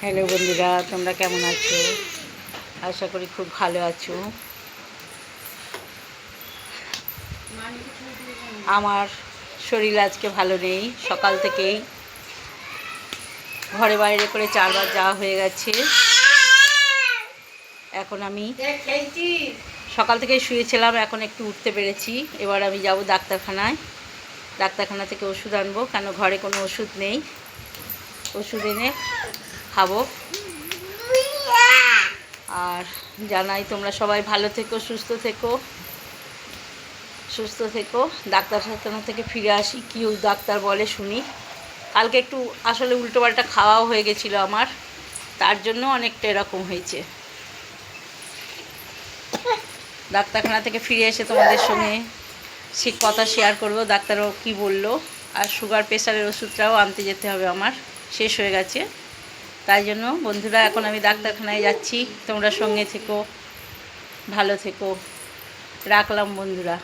Hello বন্ধুরা, তোমরা কেমন আছো? আশা করি খুব ভালো আছো। আমার শরীর আজকে ভালো নেই। সকাল থেকেই ঘরে বাইরে করে 4বার যাওয়া হয়ে গেছে। এখন আমি সকাল থেকেই শুয়েছিলাম, এখন একটু উঠতে পেরেছি। এবার আমি যাব ডাক্তারখানায়। ডাক্তারখানা থেকে ওষুধ আনবো, কেন ঘরে কোনো ওষুধ নেই। ওষুধ এনে খাবো। আর জানাই তোমরা সবাই ভালো থেকো, সুস্থ থেকো। ডাক্তারখানা থেকে ফিরে আসি, কি ডাক্তার বলে শুনি। কালকে একটু আসলে উল্টোপাল্টা খাওয়াও হয়ে গেছিলো আমার, তার জন্য অনেকটা এরকম হয়েছে। ডাক্তারখানা থেকে ফিরে এসে তোমাদের সঙ্গে সে কথা শেয়ার করব, ডাক্তারও কি বলল। আর সুগার প্রেশারের ওষুধটাও আনতে যেতে হবে, আমার শেষ হয়ে গেছে। তাই জন্য বন্ধুরা, এখন আমি ডাক্তারখানায় যাচ্ছি। তোমরা সঙ্গে থেকো, ভালো থেকো। রাখলাম বন্ধুরা।